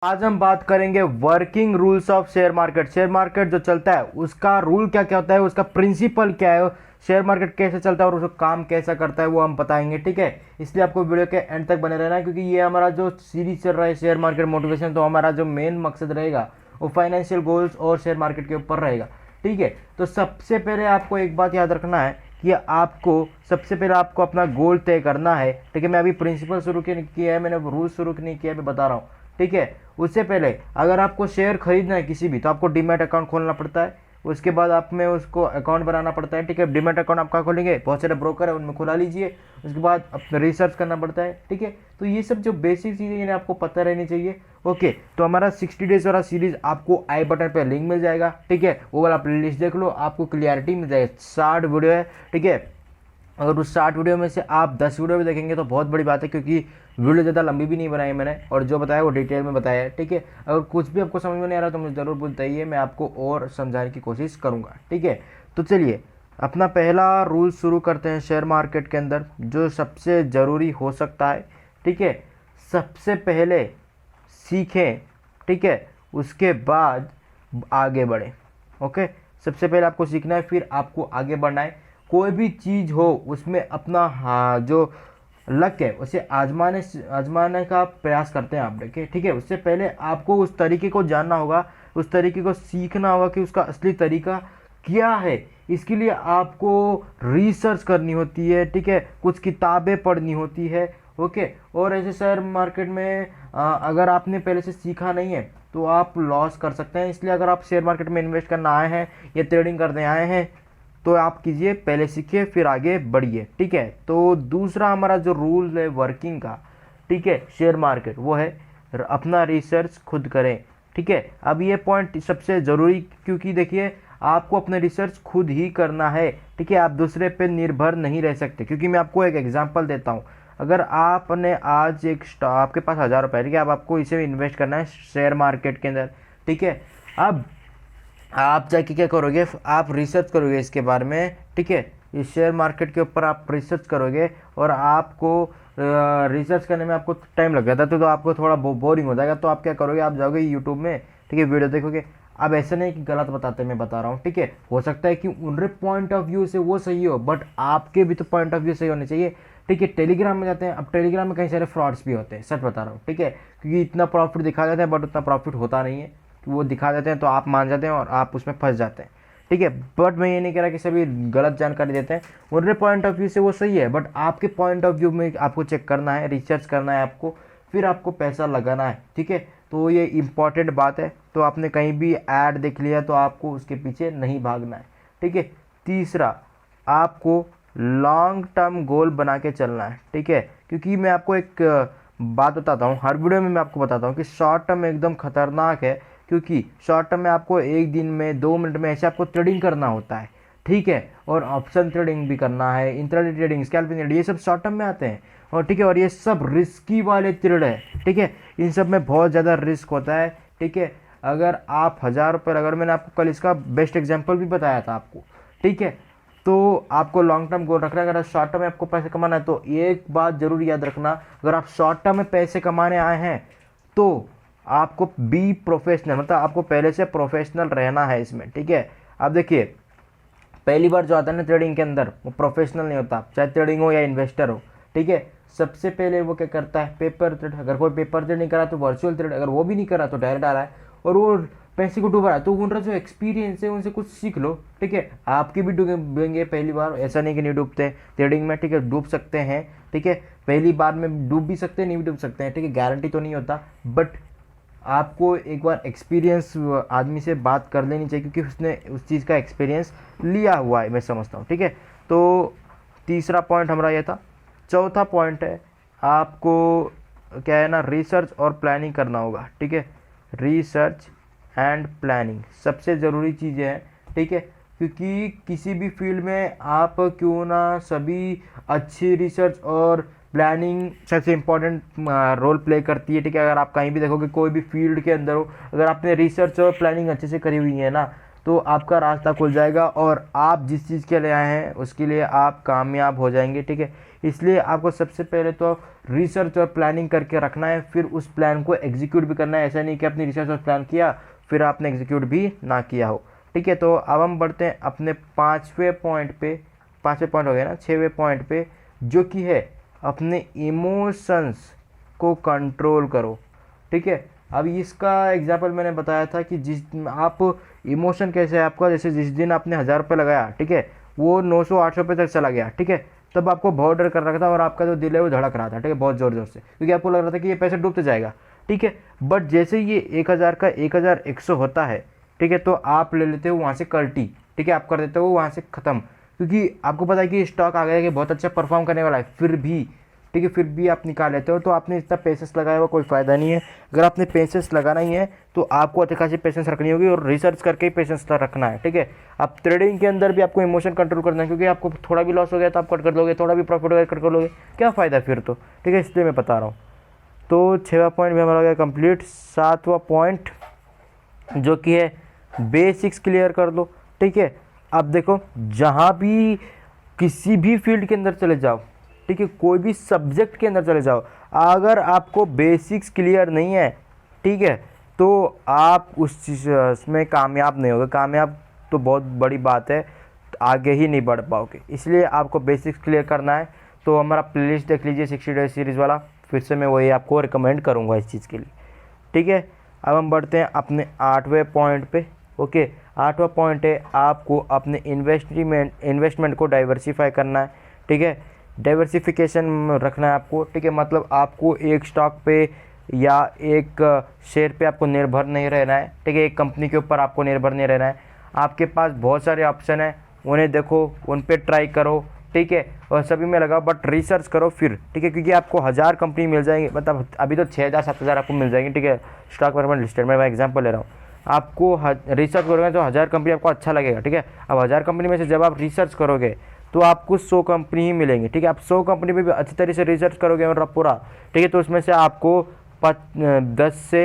आज हम बात करेंगे working rules of share market. Share market जो चलता है उसका रूल क्या क्या होता है, उसका प्रिंसिपल क्या है, शेयर मार्केट कैसे चलता है और उसका काम कैसा करता है वो हम बताएंगे। ठीक है, इसलिए आपको वीडियो के एंड तक बने रहना है क्योंकि ये हमारा जो सीरीज चल रहा है शेयर मार्केट मोटिवेशन, तो हमारा जो मेन मकसद रहेगा वो फाइनेंशियल गोल्स और शेयर मार्केट के ऊपर रहेगा। ठीक है, तो सबसे पहले आपको एक बात याद रखना है कि आपको सबसे पहले आपको अपना गोल तय करना है। ठीक है, मैं अभी प्रिंसिपल शुरू किया है, मैंने रूल शुरू नहीं किया है, मैं बता रहा हूँ। ठीक है, उससे पहले अगर आपको शेयर खरीदना है किसी भी, तो आपको डीमैट अकाउंट खोलना पड़ता है। उसके बाद आप में उसको अकाउंट बनाना पड़ता है। ठीक है, डीमैट अकाउंट आप कहाँ खोलेंगे, बहुत सारे ब्रोकर है उनमें खुला लीजिए। उसके बाद अपना रिसर्च करना पड़ता है। ठीक है, तो ये सब जो बेसिक चीज़ें इन्हें आपको पता रहनी चाहिए। ओके, तो हमारा 60 डेज वाला सीरीज आपको आई बटन पे लिंक मिल जाएगा। ठीक है, वो वाला प्लेलिस्ट देख लो, आपको क्लियरिटी मिल जाएगी। 60 वीडियो है। ठीक है, अगर उस 60 वीडियो में से आप 10 वीडियो भी देखेंगे तो बहुत बड़ी बात है, क्योंकि वीडियो ज़्यादा लंबी भी नहीं बनाई मैंने, और जो बताया वो डिटेल में बताया है। ठीक है, अगर कुछ भी आपको समझ में नहीं आ रहा तो मुझे ज़रूर बताइए, मैं आपको और समझाने की कोशिश करूँगा। ठीक है, तो चलिए अपना पहला रूल शुरू करते हैं शेयर मार्केट के अंदर, जो सबसे ज़रूरी हो सकता है। ठीक है, सबसे पहले सीखें। ठीक है, उसके बाद आगे बढ़ें। ओके, सबसे पहले आपको सीखना है, फिर आपको आगे बढ़ना है। कोई भी चीज़ हो उसमें अपना हाँ जो लक है उसे आजमाने का प्रयास करते हैं आप। देखिए, ठीक है, उससे पहले आपको उस तरीके को जानना होगा, उस तरीके को सीखना होगा कि उसका असली तरीका क्या है। इसके लिए आपको रिसर्च करनी होती है। ठीक है, कुछ किताबें पढ़नी होती है। ओके, और ऐसे शेयर मार्केट में अगर आपने पहले से सीखा नहीं है तो आप लॉस कर सकते हैं। इसलिए अगर आप शेयर मार्केट में इन्वेस्ट करना आए हैं या ट्रेडिंग करने आए हैं तो आप कीजिए, पहले सीखिए फिर आगे बढ़िए। ठीक है, तो दूसरा हमारा जो रूल है वर्किंग का, ठीक है, शेयर मार्केट, वो है अपना रिसर्च खुद करें। ठीक है, अब ये पॉइंट सबसे ज़रूरी, क्योंकि देखिए आपको अपने रिसर्च खुद ही करना है। ठीक है, आप दूसरे पे निर्भर नहीं रह सकते, क्योंकि मैं आपको एक एग्जांपल देता हूँ। अगर आपने आज आपके पास 1000 रुपये, ठीक है, अब आपको इसे इन्वेस्ट करना है शेयर मार्केट के अंदर। ठीक है, अब आप जाके क्या करोगे, आप रिसर्च करोगे इसके बारे में। ठीक है, इस शेयर मार्केट के ऊपर आप रिसर्च करोगे और आपको रिसर्च करने में आपको टाइम लग जाता है, तो आपको थोड़ा बोरिंग हो जाएगा। तो आप क्या करोगे, आप जाओगे यूट्यूब में, ठीक है, वीडियो देखोगे। अब ऐसा नहीं कि गलत बताते मैं बता रहा हूँ। ठीक है, हो सकता है कि उनके पॉइंट ऑफ व्यू से वो सही हो, बट आपके भी तो पॉइंट ऑफ व्यू सही होने चाहिए। ठीक है, टेलीग्राम में जाते हैं, अब टेलीग्राम में कई सारे फ्रॉड्स भी होते हैं, सच बता रहा हूँ। ठीक है, क्योंकि इतना प्रॉफिट दिखा जाता है बट उतना प्रॉफिट होता नहीं है। वो दिखा देते हैं तो आप मान जाते हैं और आप उसमें फंस जाते हैं। ठीक है, बट मैं ये नहीं कह रहा कि सभी गलत जानकारी देते हैं, उनके पॉइंट ऑफ व्यू से वो सही है, बट आपके पॉइंट ऑफ व्यू में आपको चेक करना है, रिसर्च करना है आपको, फिर आपको पैसा लगाना है। ठीक है, तो ये इंपॉर्टेंट बात है। तो आपने कहीं भी ऐड देख लिया तो आपको उसके पीछे नहीं भागना है। ठीक है, तीसरा, आपको लॉन्ग टर्म गोल बना के चलना है। ठीक है, क्योंकि मैं आपको एक बात बताता हूँ, हर वीडियो में मैं आपको बताता हूँ कि शॉर्ट टर्म एकदम खतरनाक है, क्योंकि शॉर्ट टर्म में आपको एक दिन में 2 मिनट में ऐसे आपको ट्रेडिंग करना होता है। ठीक है, और ऑप्शन ट्रेडिंग भी करना है, इंट्राडे ट्रेडिंग, स्कैल्पिंग ट्रेडिंग, ये सब शॉर्ट टर्म में आते हैं। और ठीक है, और ये सब रिस्की वाले ट्रेड है। ठीक है, इन सब में बहुत ज़्यादा रिस्क होता है। ठीक है, अगर आप 1000 रुपये, अगर मैंने आपको कल इसका बेस्ट एग्जाम्पल भी बताया था आपको। ठीक है, तो आपको लॉन्ग टर्म गोल रखना है। अगर शॉर्ट टर्म में आपको पैसे कमाना है तो एक बात जरूर याद रखना, अगर आप शॉर्ट टर्म में पैसे कमाने आए हैं तो आपको बी प्रोफेशनल, मतलब आपको पहले से प्रोफेशनल रहना है इसमें। ठीक है, अब देखिए, पहली बार जो आता है ना ट्रेडिंग के अंदर, वो प्रोफेशनल नहीं होता, चाहे ट्रेडिंग हो या इन्वेस्टर हो। ठीक है, सबसे पहले वो क्या करता है, पेपर ट्रेड। अगर कोई पेपर ट्रेड नहीं करा तो वर्चुअल ट्रेड, अगर वो भी नहीं करा तो डायरेक्ट आ रहा है और वो पैसे को डूबा रहा है, तो उनका जो एक्सपीरियंस है उनसे कुछ सीख लो। ठीक है, आपकी भी डूबेंगे पहली बार, ऐसा नहीं कि नहीं डूबते ट्रेडिंग में। ठीक है, डूब सकते हैं। ठीक है, पहली बार में डूब भी सकते हैं, नहीं भी डूब सकते हैं। ठीक है, गारंटी तो नहीं होता, बट आपको एक बार एक्सपीरियंस आदमी से बात कर लेनी चाहिए, क्योंकि उसने उस चीज़ का एक्सपीरियंस लिया हुआ है, मैं समझता हूँ। ठीक है, तो तीसरा पॉइंट हमारा ये था। चौथा पॉइंट है, आपको क्या है ना, रिसर्च और प्लानिंग करना होगा। ठीक है, रिसर्च एंड प्लानिंग सबसे ज़रूरी चीज़ें हैं। ठीक है, क्योंकि किसी भी फील्ड में आप क्यों ना, सभी अच्छी रिसर्च और प्लानिंग सबसे इम्पोर्टेंट रोल प्ले करती है। ठीक है, अगर आप कहीं भी देखोगे कोई भी फील्ड के अंदर हो, अगर आपने रिसर्च और प्लानिंग अच्छे से करी हुई है ना, तो आपका रास्ता खुल जाएगा और आप जिस चीज़ के लिए आए हैं उसके लिए आप कामयाब हो जाएंगे, ठीक है। इसलिए आपको सबसे पहले तो रिसर्च और प्लानिंग करके रखना है, फिर उस प्लान को एग्जीक्यूट भी करना है। ऐसा नहीं कि आपने रिसर्च और प्लान किया फिर आपने एग्जीक्यूट भी ना किया हो, ठीक है। तो अब हम बढ़ते हैं अपने पाँचवें पॉइंट हो गया ना, 6वें पॉइंट पे, जो कि है अपने इमोशंस को कंट्रोल करो, ठीक है। अब इसका एग्जाम्पल मैंने बताया था कि जिस आप इमोशन कैसे है आपका, जैसे जिस दिन आपने 1000 रुपये लगाया, ठीक है, वो 900-800 रुपये तक चला गया, ठीक है, तब आपको बहुत डर कर रखा था और आपका जो दिल है वो धड़क रहा था, ठीक है, बहुत ज़ोर ज़ोर से, क्योंकि आपको लग रहा था कि ये पैसे डूबते जाएगा, ठीक है। बट जैसे ये 1000 का 1100 होता है, ठीक है, तो आप ले लेते हो वहाँ से कल्टी, ठीक है, आप कर देते हो वहाँ से ख़त्म, क्योंकि आपको पता है कि स्टॉक आ गया कि बहुत अच्छा परफॉर्म करने वाला है, फिर भी, ठीक है, फिर भी आप निकाल लेते हो। तो आपने इतना पेशेंस लगाया हुआ कोई फ़ायदा नहीं है। अगर आपने पेशेंस लगाना ही है तो आपको अच्छी खासी पेशेंस रखनी होगी और रिसर्च करके ही पेशेंस रखना है, ठीक है। अब ट्रेडिंग के अंदर भी आपको इमोशन कंट्रोल करना है, क्योंकि आपको थोड़ा भी लॉस हो गया तो आप कट कर लोगे, थोड़ा भी प्रॉफिट हो गया कट कर लोगे, क्या फ़ायदा फिर तो, ठीक है, इसलिए मैं बता रहा हूँ। तो 6वां पॉइंट भी हमारा हो गया कंप्लीट। 7वां पॉइंट जो कि है बेसिक्स क्लियर कर दो, ठीक है। अब देखो, जहाँ भी किसी भी फील्ड के अंदर चले जाओ, ठीक है, कोई भी सब्जेक्ट के अंदर चले जाओ, अगर आपको बेसिक्स क्लियर नहीं है, ठीक है, तो आप उस चीज़ में कामयाब नहीं होगे। कामयाब तो बहुत बड़ी बात है, आगे ही नहीं बढ़ पाओगे, इसलिए आपको बेसिक्स क्लियर करना है। तो हमारा प्लेलिस्ट देख लीजिए 60 डेज सीरीज़ वाला, फिर से मैं वही आपको रिकमेंड करूँगा इस चीज़ के लिए, ठीक है। अब हम बढ़ते हैं अपने 8वें पॉइंट पे, ओके। 8वां पॉइंट है आपको अपने इन्वेस्टमेंट को डाइवर्सिफाई करना है, ठीक है, डाइवर्सिफिकेशन रखना है आपको, ठीक है। मतलब आपको एक स्टॉक पे या एक शेयर पे आपको निर्भर नहीं रहना है, ठीक है, एक कंपनी के ऊपर आपको निर्भर नहीं रहना है। आपके पास बहुत सारे ऑप्शन हैं, उन्हें देखो, उन पे ट्राई करो, ठीक है, और सभी में लगाओ, बट रिसर्च करो फिर, ठीक है, क्योंकि आपको 1000 कंपनी मिल जाएंगी, मतलब अभी तो 6000-7000 आपको मिल जाएंगी, ठीक है, स्टॉक मार्केट में लिस्टेड, मैं एग्जाम्पल ले रहा हूँ। आपको रिसर्च करोगे तो 1000 कंपनी आपको अच्छा लगेगा, ठीक है। अब 1000 कंपनी में से जब आप रिसर्च करोगे तो आपको 100 कंपनी ही मिलेंगी, ठीक है। आप 100 कंपनी पे भी अच्छी तरह से रिसर्च करोगे और पूरा, ठीक है, तो उसमें से आपको 10 से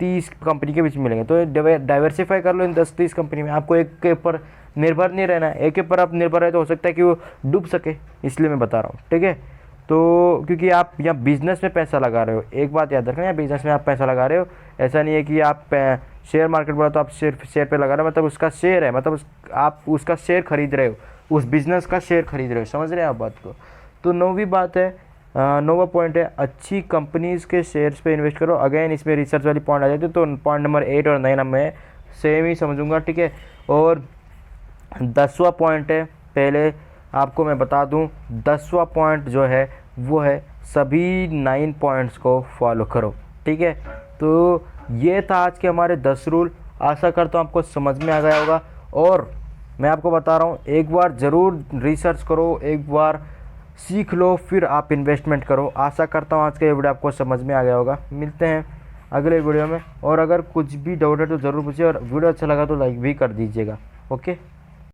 30 कंपनी के बीच मिलेंगे। तो डाइवर्सिफाई कर लो इन 10-30 कंपनी में, आपको एक के ऊपर निर्भर नहीं रहना है। एक के ऊपर आप निर्भर रहे तो हो सकता है कि वो डूब सके, इसलिए मैं बता रहा हूँ, ठीक है। तो क्योंकि आप यहाँ बिज़नेस में पैसा लगा रहे हो, एक बात याद रखना, यहाँ बिज़नेस में आप पैसा लगा रहे हो, ऐसा नहीं है कि आप शेयर मार्केट बोला तो आप सिर्फ शेयर पे लगा रहे हो, मतलब उसका शेयर है, मतलब आप उसका शेयर खरीद रहे हो, उस बिज़नेस का शेयर खरीद रहे हो, समझ रहे हैं आप बात को। तो 9वीं बात है, 9वां पॉइंट है अच्छी कंपनीज़ के शेयर्स पे इन्वेस्ट करो। अगेन इसमें रिसर्च वाली पॉइंट आ जाती है, तो पॉइंट नंबर 8 और 9 मैं सेम ही समझूंगा, ठीक है। और 10वां पॉइंट है, पहले आपको मैं बता दूं, 10वां पॉइंट जो है वो है सभी 9 पॉइंट्स को फॉलो करो, ठीक है। तो ये था आज के हमारे 10 रूल। आशा करता हूँ आपको समझ में आ गया होगा, और मैं आपको बता रहा हूँ एक बार ज़रूर रिसर्च करो, एक बार सीख लो, फिर आप इन्वेस्टमेंट करो। आशा करता हूँ आज का ये वीडियो आपको समझ में आ गया होगा। मिलते हैं अगले वीडियो में, और अगर कुछ भी डाउट है तो ज़रूर पूछिए, और वीडियो अच्छा लगा तो लाइक भी कर दीजिएगा, ओके।